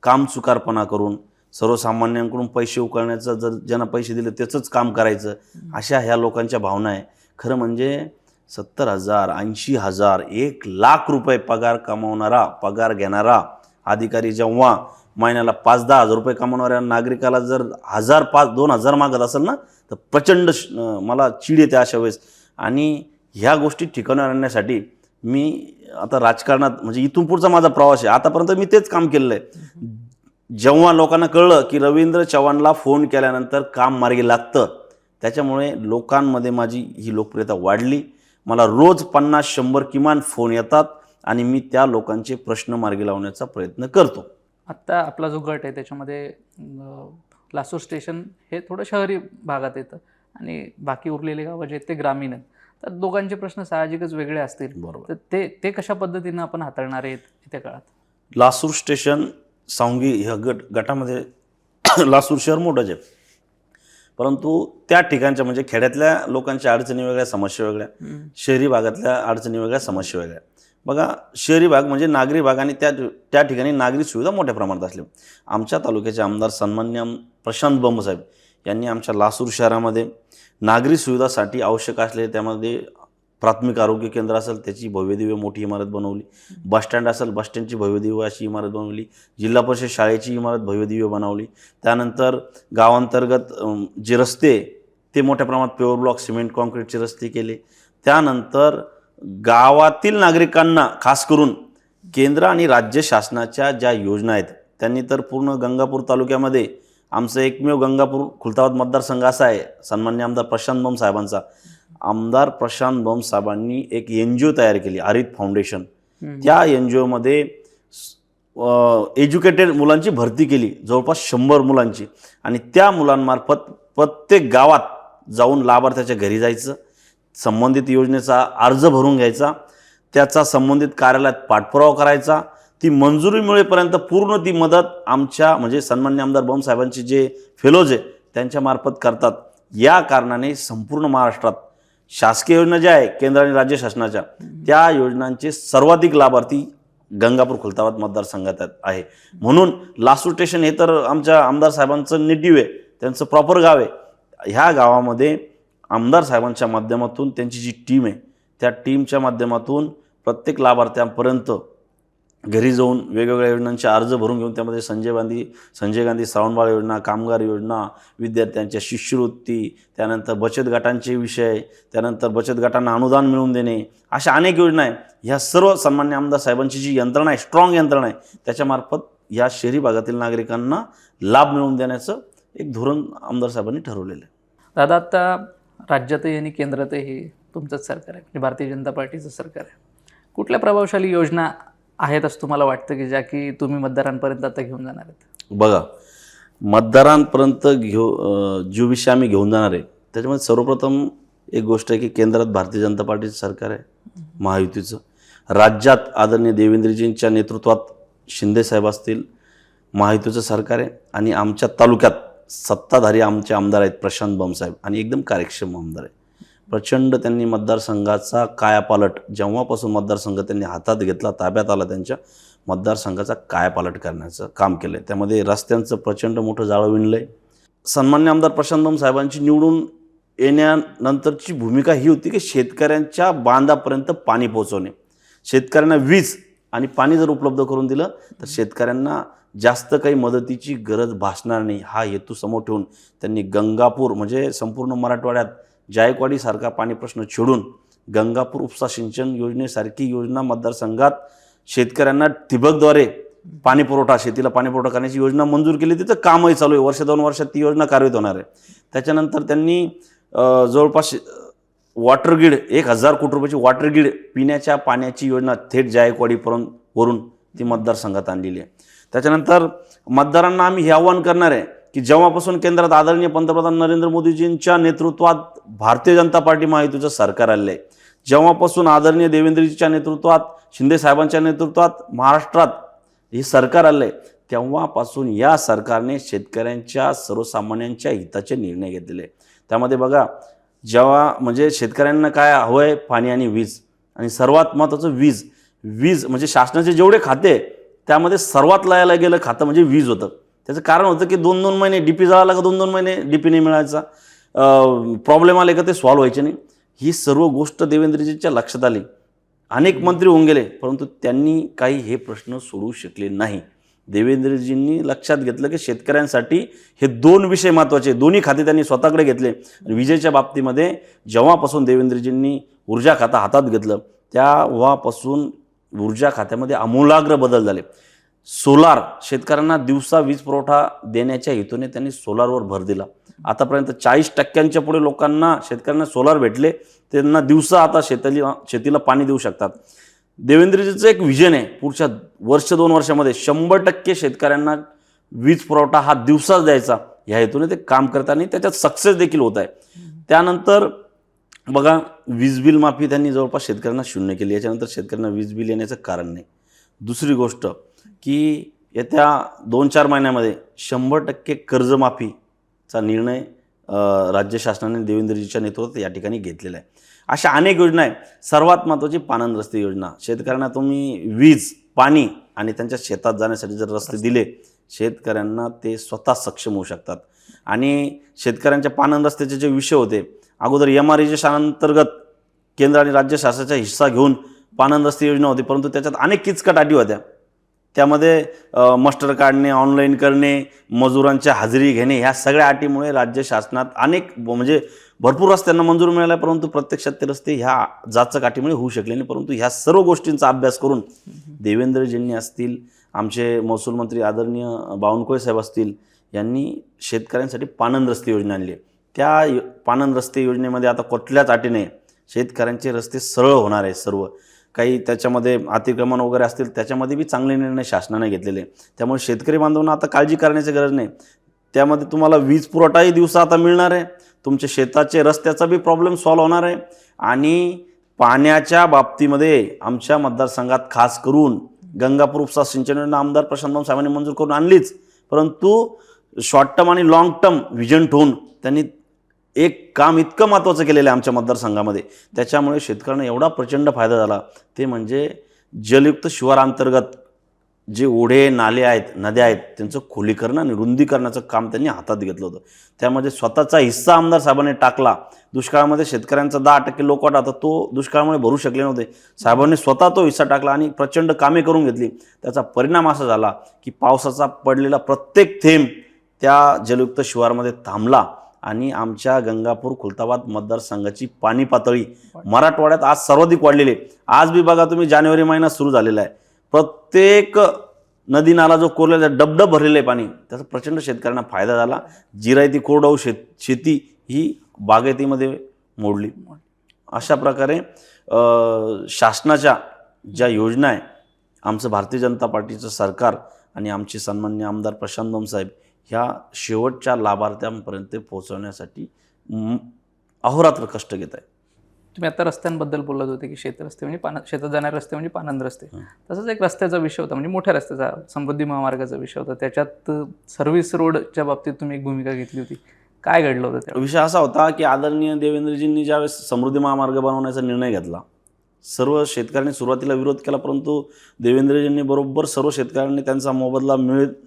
कामचुकारपणा करून सर्वसामान्यांकडून पैसे उकळण्याचं, जर ज्यांना पैसे दिले त्याचंच काम करायचं, अशा ह्या लोकांच्या भावना आहे. खरं म्हणजे 70,000, 80,000, 1 लाख रुपये पगार कमावणारा, पगार घेणारा अधिकारी जेव्हा महिन्याला 5-10 हजार रुपये कमावणाऱ्या नागरिकाला जर 1,000, 2,000 मागत असेल ना, तर प्रचंड मला चीड येते अशा वेळेस. आणि ह्या गोष्टी ठिकाणावर आणण्यासाठी मी आता राजकारणात, म्हणजे इथून पुढचा माझा प्रवास आहे, आतापर्यंत मी तेच काम केलेलं आहे. जेव्हा लोकांना कळलं की रवींद्र चव्हाणला फोन केल्यानंतर काम मार्गी लागतं, त्याच्यामुळे लोकांमध्ये माझी ही लोकप्रियता वाढली. मला रोज 50-100 किमान फोन येतात आणि मी त्या लोकांचे प्रश्न मार्गी लावण्याचा प्रयत्न करतो. आत्ता आपला जो गट आहे त्याच्यामध्ये लासूर स्टेशन हे थोडं शहरी भागात येतं आणि बाकी उरलेले गावं जे आहेत ते ग्रामीण आहेत. तर दोघांचे प्रश्न साहजिकच वेगळे असतील. बरोबर. तर ते कशा पद्धतीनं आपण हाताळणार आहेत येत्या काळात? लासूर स्टेशन, सावंगी ह्या गटामध्ये लासूर शहर मोठंच आहे, परंतु त्या ठिकाणच्या म्हणजे खेड्यातल्या लोकांच्या अडचणी वेगळ्या, समस्या वेगळ्या, शहरी भागातल्या अडचणी वेगळ्या, समस्या वेगळ्या. बघा, शहरी भाग म्हणजे नागरी भाग आणि त्या ठिकाणी नागरी सुविधा मोठ्या प्रमाणात असल्या. आमच्या तालुक्याचे आमदार सन्मान्य प्रशांत बंबसाहेब यांनी आमच्या लासूर शहरामध्ये नागरी सुविधासाठी आवश्यक असलेले, त्यामध्ये प्राथमिक आरोग्य केंद्र असेल त्याची भव्यदिव्य मोठी इमारत बनवली, बसस्टँड असेल बसस्टँडची भव्यदिव्य अशी इमारत बनवली, जिल्हा परिषद शाळेची इमारत भव्यदिव्य बनवली. त्यानंतर गावांतर्गत जे रस्ते ते मोठ्या प्रमाणात प्युअर ब्लॉक सिमेंट कॉन्क्रीटचे रस्ते केले. त्यानंतर गावातील नागरिकांना खास करून केंद्र आणि राज्य शासनाच्या ज्या योजना आहेत त्यांनी तर पूर्ण गंगापूर तालुक्यामध्ये आमचं एकमेव गंगापूर खुलताबाद मतदारसंघ असा आहे, सन्मान्य आमदार प्रशांत बंब साहेबांचा. आमदार प्रशांत बंब साहेबांनी एक NGO तयार केली, हरित फाउंडेशन. त्या NGOमध्ये एज्युकेटेड मुलांची भरती केली, जवळपास 100 मुलांची. आणि त्या मुलांमार्फत प्रत्येक गावात जाऊन लाभार्थ्याच्या घरी जायचं, संबंधित योजनेचा अर्ज भरून घ्यायचा, त्याचा संबंधित कार्यालयात पाठपुरावा करायचा. ती मंजुरी मिळेपर्यंत पूर्ण ती मदत आमच्या म्हणजे सन्मान्य आमदार बंब साहेबांचे जे फेलोज आहे त्यांच्या मार्फत करतात. या कारणाने संपूर्ण महाराष्ट्रात शासकीय योजना ज्या आहे केंद्र आणि राज्य शासनाच्या, त्या योजनांचे सर्वाधिक लाभार्थी गंगापूर खुलताबाद मतदारसंघात आहे. म्हणून लासू स्टेशन हे तर आमच्या आमदार साहेबांचं नेटिव्ह आहे, त्यांचं प्रॉपर गाव आहे. ह्या गावामध्ये आमदार साहेबांच्या माध्यमातून त्यांची जी टीम आहे त्या टीमच्या माध्यमातून प्रत्येक लाभार्थ्यांपर्यंत घरी जाऊन वेगवेगळ्या योजनांचे अर्ज भरून घेऊन त्यामध्ये संजय गांधी श्रावणबाळ योजना, कामगार योजना, विद्यार्थ्यांच्या शिष्यवृत्ती, त्यानंतर बचत गटांचे विषय, त्यानंतर बचत गटांना अनुदान मिळवून देणे, अशा अनेक योजना आहे. ह्या सर्व सन्मान्य आमदार साहेबांची जी यंत्रणा आहे, स्ट्रॉंग यंत्रणा आहे, त्याच्यामार्फत या शहरी भागातील नागरिकांना लाभ मिळवून देण्याचं एक धोरण आमदार साहेबांनी ठरवलेलं आहे. दादा, आता राज्यातही आणि केंद्रातही तुमचंच सरकार आहे, म्हणजे भारतीय जनता पार्टीचं सरकार आहे. कुठल्या प्रभावशाली योजना आहेत असं तुम्हाला वाटतं की ज्या की तुम्ही मतदारांपर्यंत आता घेऊन जाणार आहेत? बघा, मतदारांपर्यंत जो विषय आम्ही घेऊन जाणार आहे त्याच्यामध्ये सर्वप्रथम एक गोष्ट आहे की केंद्रात भारतीय जनता पार्टीचं सरकार आहे, महायुतीचं. राज्यात आदरणीय देवेंद्रजींच्या नेतृत्वात शिंदेसाहेब असतील, महायुतीचं सरकार आहे. आणि आमच्या तालुक्यात सत्ताधारी आमचे आमदार आहेत प्रशांत बंब साहेब, आणि एकदम कार्यक्षम आमदार आहे. प्रचंड त्यांनी मतदारसंघाचा कायापालट, जेव्हापासून मतदारसंघ त्यांनी हातात घेतला, ताब्यात आला, त्यांच्या मतदारसंघाचा कायापालट करण्याचं काम केलं आहे. त्यामध्ये रस्त्यांचं प्रचंड मोठं जाळं विणलं आहे. सन्मान्य आमदार प्रशांत बंब साहेबांची निवडून येण्यानंतरची भूमिका ही होती की शेतकऱ्यांच्या बांधापर्यंत पाणी पोहोचवणे, शेतकऱ्यांना वीज आणि पाणी जर उपलब्ध करून दिलं तर शेतकऱ्यांना जास्त काही मदतीची गरज भासणार नाही, हा हेतू समोर ठेवून त्यांनी गंगापूर म्हणजे संपूर्ण मराठवाड्यात जायकवाडीसारखा पाणी प्रश्न छेडून गंगापूर उपसा सिंचन योजनेसारखी योजना मतदारसंघात शेतकऱ्यांना ठिबकद्वारे पाणी पुरवठा, शेतीला पाणी पुरवठा करण्याची योजना मंजूर केली. तिथं कामही चालू आहे, 1-2 वर्षात ती योजना कार्यरत होणार आहे. त्याच्यानंतर त्यांनी जवळपास वॉटर ग्रीड 1000 कोटी रुपयाची वॉटर ग्रीड पिण्याच्या पाण्याची योजना थेट जायकवाडीपर्यंत वरून ती मतदारसंघात आणलेली आहे. त्याच्यानंतर मतदारांना आम्ही हे आव्हान करणार आहे की जेव्हापासून केंद्रात आदरणीय पंतप्रधान नरेंद्र मोदीजींच्या नेतृत्वात भारतीय जनता पार्टी महायुतीचं सरकार आलेलं आहे, जेव्हापासून आदरणीय देवेंद्रजीच्या नेतृत्वात, शिंदे साहेबांच्या नेतृत्वात महाराष्ट्रात हे सरकार आलं आहे, तेव्हापासून या सरकारने शेतकऱ्यांच्या, सर्वसामान्यांच्या हिताचे निर्णय घेतलेले आहे. त्यामध्ये बघा, जेव्हा म्हणजे शेतकऱ्यांना काय हवं आहे, पाणी आणि वीज. आणि सर्वात महत्त्वाचं वीज म्हणजे शासनाचे जेवढे खाते त्यामध्ये सर्वात लायला गेलं खातं म्हणजे वीज होतं. त्याचं कारण होतं की 2-2 महिने डीपी जळाला का 2-2 महिने डीपी नाही मिळायचा, प्रॉब्लेम आले का ते सॉल्व्ह व्हायचे नाही. ही सर्व गोष्ट देवेंद्रजीच्या लक्षात आली. अनेक मंत्री होऊन गेले परंतु त्यांनी काही हे प्रश्न सोडवू शकले नाही. देवेंद्रजींनी लक्षात घेतलं की शेतकऱ्यांसाठी हे 2 विषय महत्त्वाचे, दोन्ही खाते त्यांनी स्वतःकडे घेतले. विजेच्या बाबतीमध्ये जेव्हापासून देवेंद्रजींनी ऊर्जा खातं हातात घेतलं तेव्हापासून ऊर्जा खात्यामध्ये आमूलाग्र बदल झाले. सोलार, शेतकऱ्यांना दिवसा वीज पुरवठा देण्याच्या हेतूने त्यांनी सोलारवर भर दिला. आतापर्यंत 40% पुढे लोकांना, शेतकऱ्यांना सोलार भेटले, त्यांना दिवसा आता शेतीला पाणी देऊ शकतात. देवेंद्रजीचं एक विजन आहे, पुढच्या 1-2 वर्षामध्ये 100% शेतकऱ्यांना वीज पुरवठा हा दिवसाच द्यायचा, ह्या हेतूने ते काम करतात आणि त्याच्यात सक्सेस देखील होत आहे. त्यानंतर बघा, वीज बिल माफी त्यांनी जवळपास शेतकऱ्यांना 0 केली. याच्यानंतर शेतकऱ्यांना वीज बिल येण्याचं कारण नाही. दुसरी गोष्ट की येत्या 2-4 महिन्यामध्ये 100% कर्जमाफीचा निर्णय राज्य शासनाने देवेंद्रजीच्या नेतृत्वात या ठिकाणी घेतलेला आहे. अशा अनेक योजना आहे. सर्वात महत्त्वाची पाणंद रस्ते योजना. शेतकऱ्यांना तुम्ही वीज, पाणी आणि त्यांच्या शेतात जाण्यासाठी जर रस्ते दिले, शेतकऱ्यांना ते स्वतः सक्षम होऊ शकतात. आणि शेतकऱ्यांच्या पाणंद रस्त्याचे जे विषय होते, अगोदर MREGSA अंतर्गत केंद्र आणि राज्य शासनाचा हिस्सा घेऊन पाणंद रस्ते योजना होती, परंतु त्याच्यात अनेक किचकट अटी होत्या. त्यामध्ये मास्टर काढणे, ऑनलाईन करणे, मजुरांच्या हजेरी घेणे, ह्या सगळ्या अटीमुळे राज्य शासनात अनेक म्हणजे भरपूर रस्त्यांना मंजूर मिळाला, परंतु प्रत्यक्षात ते रस्ते ह्या जाचक अटीमुळे होऊ शकले नाही. परंतु ह्या सर्व गोष्टींचा अभ्यास करून देवेंद्रजींनी असतील, आमचे महसूल मंत्री आदरणीय बावनकुळे साहेब असतील, यांनी शेतकऱ्यांसाठी पाणंद रस्ते योजना आणली आहे. त्या पाणंद रस्ते योजनेमध्ये आता कुठल्याच अटीने शेतकऱ्यांचे रस्ते सरळ होणार आहे. सर्व काही त्याच्यामध्ये अतिक्रमण वगैरे असतील त्याच्यामध्ये बी चांगले निर्णय शासनाने घेतलेले. त्यामुळे शेतकरी बांधवांना आता काळजी करण्याची गरज नाही. त्यामध्ये तुम्हाला वीज पुरवठाही दिवसा आता मिळणार आहे. तुमच्या शेताचे रस्त्याचा बी प्रॉब्लेम सॉल्व्ह होणार आहे. आणि पाण्याच्या बाबतीमध्ये आमच्या मतदारसंघात खास करून गंगापूर उपसा सिंचन योजना आमदार प्रशांत साहेबांनी मंजूर करून आणलीच, परंतु शॉर्ट टर्म आणि लॉंग टर्म व्हिजन ठेवून त्यांनी एक काम इतकं महत्त्वाचं केलेलं आहे आमच्या मतदारसंघामध्ये. त्याच्यामुळे शेतकऱ्यांना एवढा प्रचंड फायदा झाला. ते म्हणजे जलयुक्त शिवारांतर्गत जे ओढे नाले आहेत, नद्या आहेत, त्यांचं खोलीकरण आणि रुंदीकरणाचं काम त्यांनी हातात घेतलं होतं. त्यामध्ये स्वतःचा हिस्सा आमदार साहेबांनी टाकला. दुष्काळामध्ये शेतकऱ्यांचा 10% लोकवाटा होता, तो दुष्काळामुळे भरू शकले नव्हते. साहेबांनी स्वतः तो हिस्सा टाकला आणि प्रचंड कामे करून घेतली. त्याचा परिणाम असा झाला की पावसाचा पडलेला प्रत्येक थेंब त्या जलयुक्त शिवारमध्ये थांबला आणि आमच्या गंगापूर खुलताबाद मतदारसंघाची पाणी पातळी मराठवाड्यात आज सर्वाधिक वाढलेली आहे. आज बी बघा तुम्ही, जानेवारी महिना सुरू झालेला आहे, प्रत्येक नदी नाला जो कोरलेला डबडब भरलेलं आहे पाणी, त्याचा प्रचंड शेतकऱ्यांना फायदा झाला. जिरायती कोरडवाहू शेती ही बागायतीमध्ये मोडली. अशा प्रकारे शासनाच्या ज्या योजना आहे, आमचं भारतीय जनता पार्टीचं सरकार आणि आमचे सन्माननीय आमदार प्रशांत साहेब ह्या शेवटच्या लाभार्थ्यांपर्यंत पोहोचवण्यासाठी अहोरात्र कष्ट घेत आहे. तुम्ही आता रस्त्यांबद्दल बोलत होते की शेतात जाणारे रस्ते म्हणजे पाणंद रस्ते. तसंच एक रस्त्याचा विषय होता, म्हणजे मोठ्या रस्त्याचा, समृद्धी महामार्गाचा विषय होता. त्याच्यात सर्व्हिस रोडच्या बाबतीत तुम्ही एक भूमिका घेतली होती. काय घडलं होतं त्या? विषय असा होता की आदरणीय देवेंद्रजींनी ज्यावेळेस समृद्धी महामार्ग बनवण्याचा निर्णय घेतला, सर्व शेतकऱ्यांनी सुरुवातीला विरोध केला, परंतु देवेंद्रजींनी बरोबर सर्व शेतकऱ्यांनी त्यांचा मोबदला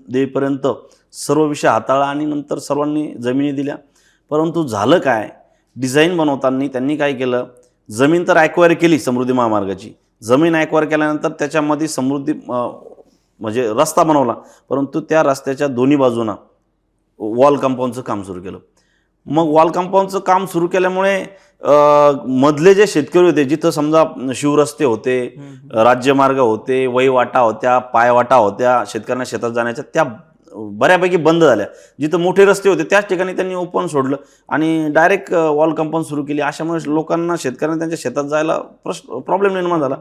देईपर्यंत सर्व विषय हाताळला आणि नंतर सर्वांनी जमिनी दिल्या. परंतु झालं काय, डिझाईन बनवताना त्यांनी काय केलं, जमीन तर ॲक्वायर केली समृद्धी महामार्गाची. जमीन ॲक्वायर केल्यानंतर त्याच्यामध्ये समृद्धी म्हणजे रस्ता बनवला, परंतु त्या रस्त्याच्या दोन्ही बाजूंना वॉल कंपाऊंडचं काम सुरू केलं. मग वॉल कंपाऊंडचं काम सुरू केल्यामुळे मधले जे शेतकरी होते, जिथं समजा शिवरस्ते होते, राज्यमार्ग होते, वहीवाटा होत्या, पायवाटा होत्या, शेतकऱ्यांना शेतात जाण्याच्या, त्या बऱ्यापैकी बंद झाल्या. जिथं मोठे रस्ते होते त्याच ठिकाणी त्यांनी ओपन सोडलं आणि डायरेक्ट वॉल कंपाऊंड सुरू केली. अशामुळे लोकांना, शेतकऱ्यांना त्यांच्या शेतात जायला प्रॉब्लेम निर्माण झाला.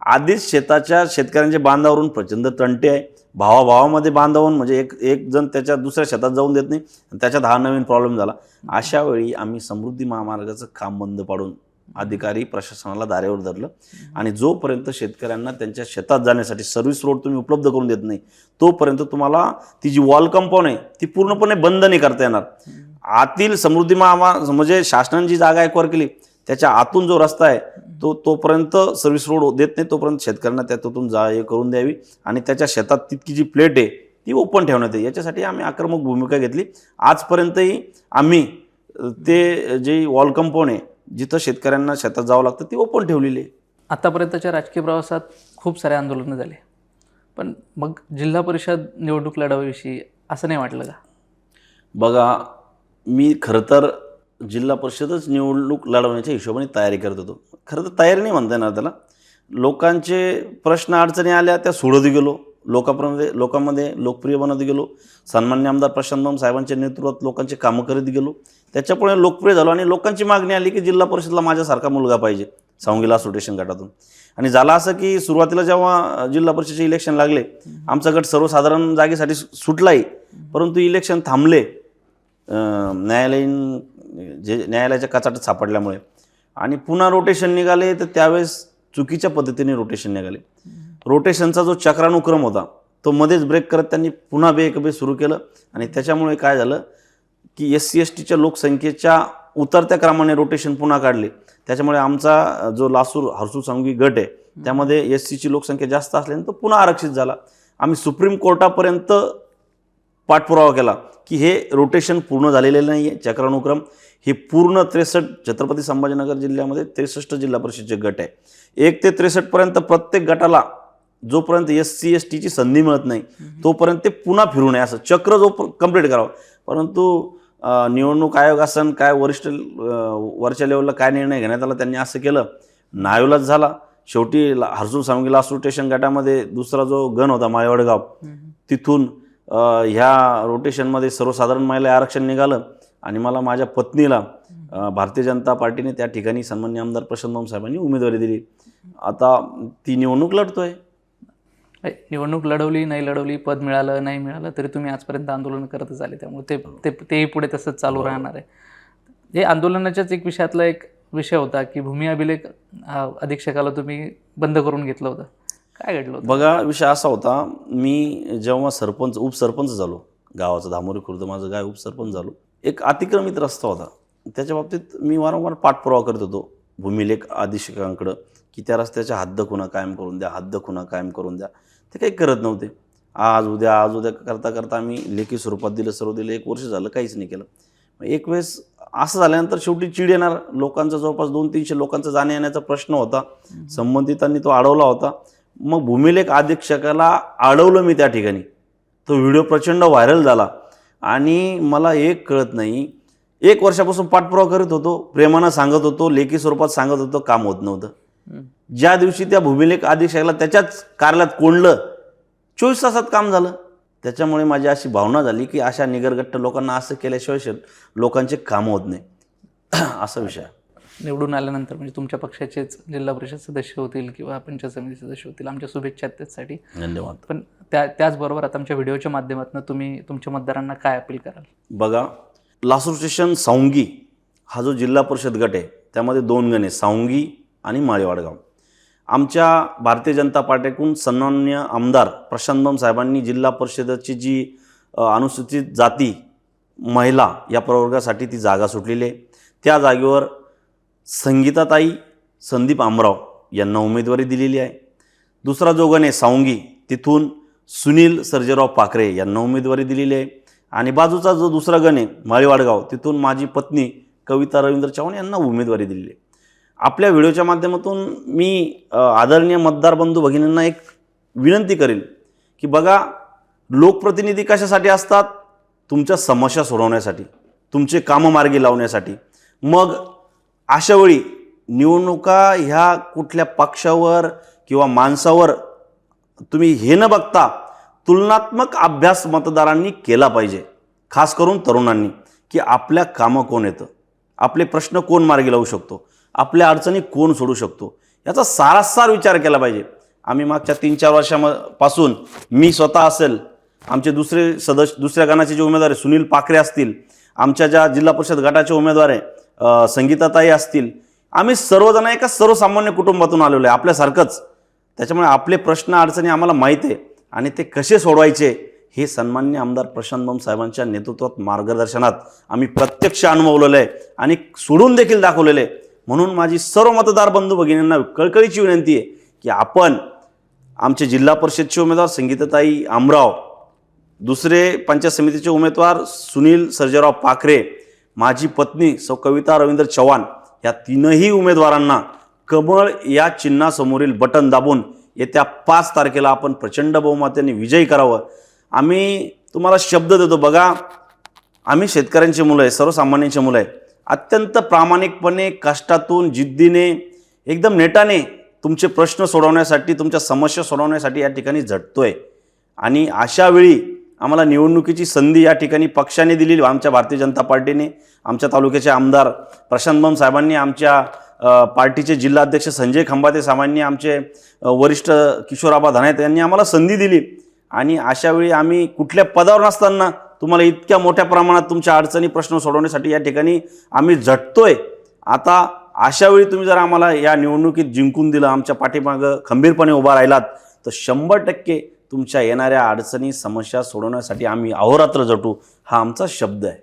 आधीच शेतकऱ्यांच्या बांधावरून प्रचंड तंटे आहे. भावाभावामध्ये बांधावून म्हणजे एक जण त्याच्या दुसऱ्या शेतात जाऊन देत नाही, त्याच्यात हा नवीन प्रॉब्लेम झाला. अशा वेळी आम्ही समृद्धी महामार्गाचं काम बंद पाडून अधिकारी प्रशासनाला दारेवर धरलं आणि जोपर्यंत शेतकऱ्यांना त्यांच्या शेतात जाण्यासाठी सर्व्हिस रोड तुम्ही उपलब्ध करून देत नाही, तोपर्यंत तुम्हाला ती जी वॉल कंपाऊंड आहे ती पूर्णपणे बंद नाही करता येणार. आतील समृद्धी महामार्ग म्हणजे शासनाने जी जागा एक्वायर केली त्याच्या आतून जो रस्ता आहे तोपर्यंत सर्व्हिस रोड देत नाही, तोपर्यंत शेतकऱ्यांना त्यातून करून द्यावी आणि त्याच्या शेतात तितकी जी प्लेट आहे ती ओपन ठेवण्यात येईल. याच्यासाठी आम्ही आक्रमक भूमिका घेतली. आजपर्यंतही आम्ही ते जे वॉल कंपाऊंड आहे जिथं शेतकऱ्यांना शेतात जावं लागतं ती ओपन ठेवलेली आहे. आतापर्यंतच्या राजकीय प्रवासात खूप सारे आंदोलनं झाले, पण मग जिल्हा परिषद निवडणूक लढवाविषयी असं नाही वाटलं का? बघा, मी खरं तर जिल्हा परिषदच निवडणूक लढवण्याच्या हिशोबाने तयारी करत होतो. खरं तर तयारी नाही म्हणता येणार त्याला. लोकांचे प्रश्न अडचणी आल्या त्या सोडत गेलो, लोकांमध्ये लोकप्रिय बनत गेलो. सन्माननीय आमदार प्रशांत साहेबांच्या नेतृत्वात लोकांचे कामं करीत गेलो. त्याच्यामुळे लोकप्रिय झालो आणि लोकांची मागणी आली की जिल्हा परिषदला माझ्यासारखा मुलगा पाहिजे सावंगी लासू स्टेशन गटातून. आणि झालं असं की सुरुवातीला जेव्हा जिल्हा परिषदेचे इलेक्शन लागले, आमचा गट सर्वसाधारण जागेसाठी सुटलाही, परंतु इलेक्शन थांबले न्यायालयाच्या कचाट्यात सापडल्यामुळे आणि पुन्हा रोटेशन निघाले. तर त्यावेळेस चुकीच्या पद्धतीने रोटेशन निघाले. रोटेशनचा जो चक्रानुक्रम होता तो मध्येच ब्रेक करत त्यांनी पुन्हा बेकबे सुरू केलं आणि त्याच्यामुळे काय झालं की SC STच्या लोकसंख्येच्या उतरत्या क्रमाने रोटेशन पुन्हा काढले. त्याच्यामुळे आमचा जो लासूर हर्सू सावंगी गट आहे त्यामध्ये SCची लोकसंख्या जास्त असल्याने तो पुन्हा आरक्षित झाला. आम्ही सुप्रीम कोर्टापर्यंत पाठपुरावा केला की हे रोटेशन पूर्ण झालेलं नाही आहे, चक्रानुक्रम हे पूर्ण 63 छत्रपती संभाजीनगर जिल्ह्यामध्ये 63 जिल्हा परिषदचे गट आहे. 1 ते 63 पर्यंत प्रत्येक गटाला जोपर्यंत SC STची संधी मिळत नाही तोपर्यंत ते पुन्हा फिरू नये असं चक्र कंप्लीट करावं. परंतु निवडणूक आयोग असन काय वरच्या लेवलला काय निर्णय घेण्यात आला त्यांनी असं केलं, नाईलाज झाला. शेवटी हर्सू सावंगी लासूर स्टेशन गटामध्ये दुसरा जो गण होता माळेवाडगाव, तिथून ह्या रोटेशनमध्ये सर्वसाधारण महिला आरक्षण निघालं आणि मला माझ्या पत्नीला भारतीय जनता पार्टीने त्या ठिकाणी सन्माननीय आमदार प्रशांत साहेबांनी उमेदवारी दिली. आता ती निवडणूक लढतोय. निवडणूक लढवली नाही लढवली, पद मिळालं नाही मिळालं, तरी तुम्ही आजपर्यंत आंदोलन करतच आले, त्यामुळे तेही पुढे तसंच चालू राहणार आहे. हे आंदोलनाच्याच एक विषयातला एक विषय होता की भूमी अभिलेख अधीक्षकाला तुम्ही बंद करून घेतलं होतं. काय घडलं होतं? बघा, विषय असा होता, मी जेव्हा उपसरपंच झालो गावाचा, धामोरी खुर्द माझं गाव, उपसरपंच झालो, एक अतिक्रमित रस्ता होता. त्याच्या बाबतीत मी वारंवार पाठपुरावा करत होतो भूमिलेख अधीक्षकांकडं की त्या रस्त्याच्या हद्द खुणा कायम करून द्या, हद्द खुणा कायम करून द्या. ते काही करत नव्हते. आज उद्या करता करता आम्ही लेखी स्वरूपात दिलं, सर्व दिलं, 1 वर्ष झालं, काहीच नाही केलं. एक वेळेस असं झाल्यानंतर शेवटी चिड येणार. लोकांचा जवळपास 200-300 लोकांचा जाण्या येण्याचा प्रश्न होता. संबंधितांनी तो अडवला होता. मग भूमिलेख अधीक्षकाला अडवलं मी त्या ठिकाणी. तो व्हिडिओ प्रचंड व्हायरल झाला आणि मला एक कळत नाही, 1 वर्षापासून पाठपुरावा करीत होतो, प्रेमानं सांगत होतो, लेखी स्वरूपात सांगत होतो, काम होत नव्हतं. ज्या दिवशी त्या भूमिलेख अधीक्षकाला त्याच्याच कार्यालयात कोंडलं, 24 तासात काम झालं. त्याच्यामुळे माझी अशी भावना झाली की अशा निगरगट्ट लोकांना असं केल्याशिवाय लोकांचे कामं होत नाही. असा विषय. निवडून आल्यानंतर म्हणजे तुमच्या पक्षाचेच जिल्हा परिषद सदस्य होतील किंवा पंचायत समिती सदस्य होतील, आमच्या शुभेच्छा त्यासाठी. धन्यवाद. पण त्याचबरोबर आता आमच्या व्हिडिओच्या माध्यमातून तुम्ही तुमच्या मतदारांना काय अपील कराल? बघा, लासूर स्टेशन सावंगी हा जो जिल्हा परिषद गट आहे त्यामध्ये 2 गण आहे, सावंगी आणि माळेवाडगाव. आमच्या भारतीय जनता पार्टीकडून सन्माननीय आमदार प्रशांत साहेबांनी जिल्हा परिषदेची जी अनुसूचित जाती महिला या प्रवर्गासाठी ती जागा सुटलेली आहे. त्या जागेवर संगीताताई संदीप आमराव यांना उमेदवारी दिलेली आहे. दुसरा जो गण आहे सावंगी, तिथून सुनील सर्जेराव पाखरे यांना उमेदवारी दिलेली आहे. आणि बाजूचा जो दुसरा गण आहे माळेवाडगाव, तिथून माझी पत्नी कविता रवींद्र चव्हाण यांना उमेदवारी दिलेली आहे. आपल्या व्हिडिओच्या माध्यमातून मी आदरणीय मतदार बंधू भगिनींना एक विनंती करेल की बघा, लोकप्रतिनिधी कशासाठी असतात? तुमच्या समस्या सोडवण्यासाठी, तुमचे कामं मार्गी लावण्यासाठी. मग अशावेळी निवडणुका ह्या कुठल्या पक्षावर किंवा माणसावर तुम्ही हे न बघता तुलनात्मक अभ्यास मतदारांनी केला पाहिजे, खास करून तरुणांनी, की आपल्या कामं कोण येतं, आपले प्रश्न कोण मार्गी लावू शकतो, आपल्या अडचणी कोण सोडू शकतो, याचा सारासार विचार केला पाहिजे. आम्ही मागच्या 3-4 वर्षापासून मी स्वतः असेल, आमचे दुसऱ्या गणाचे जे उमेदवार आहे सुनील पाखरे असतील, आमच्या ज्या जिल्हा परिषद गटाचे उमेदवार आहे संगीताताई असतील, आम्ही सर्वजण एका सर्वसामान्य कुटुंबातून आलेलो आहे, आपल्यासारखंच. त्याच्यामुळे आपले प्रश्न अडचणी आम्हाला माहीत आहे आणि ते कसे सोडवायचे हे सन्माननीय आमदार प्रशांत साहेबांच्या नेतृत्वात, मार्गदर्शनात आम्ही प्रत्यक्ष अनुभवलेलं आहे आणि सोडून देखील दाखवलेलं आहे. म्हणून माझी सर्व मतदार बंधू भगिनींना कळकळीची विनंती आहे की आपण आमचे जिल्हा परिषदचे उमेदवार संगीताताई आमराव, दुसरे पंचायत समितीचे उमेदवार सुनील सर्जेराव पाखरे, माझी पत्नी सौ कविता रवींद्र चव्हाण, या 3ही उमेदवारांना कमळ या चिन्हासमोरील बटन दाबून येत्या 5 तारखेला आपण प्रचंड बहुमताने विजयी करावं. आम्ही तुम्हाला शब्द देतो. बघा, आम्ही शेतकऱ्यांची मुलं आहे, सर्वसामान्यांची मुलं आहे. अत्यंत प्रामाणिकपणे, कष्टातून, जिद्दीने, एकदम नेटाने तुमचे प्रश्न सोडवण्यासाठी, तुमच्या समस्या सोडवण्यासाठी या ठिकाणी झटतोय. आणि अशावेळी आम्हाला निवडणुकीची संधी या ठिकाणी पक्षाने दिलेली, आमच्या भारतीय जनता पार्टीने, आमच्या तालुक्याचे आमदार प्रशांत साहेबांनी, आमच्या पार्टीचे जिल्हाध्यक्ष संजय खंबाते साहेबांनी, आमचे वरिष्ठ किशोराबा धनायत यांनी आम्हाला संधी दिली. आणि अशावेळी आम्ही कुठल्या पदावर नसताना तुम्हाला इतक्या मोठ्या प्रमाणात तुमच्या अडचणी, प्रश्न सोडवण्यासाठी या ठिकाणी आम्ही झटतोय. आता अशावेळी तुम्ही जर आम्हाला या निवडणुकीत जिंकून दिलं, आमच्या पाठीमागं खंबीरपणे उभा राहिलात, तर 100% तुमच्या येणाऱ्या अडचणी, समस्या सोडवण्यासाठी आम्ही अहोरात्र झटू, हा आमचा शब्द आहे.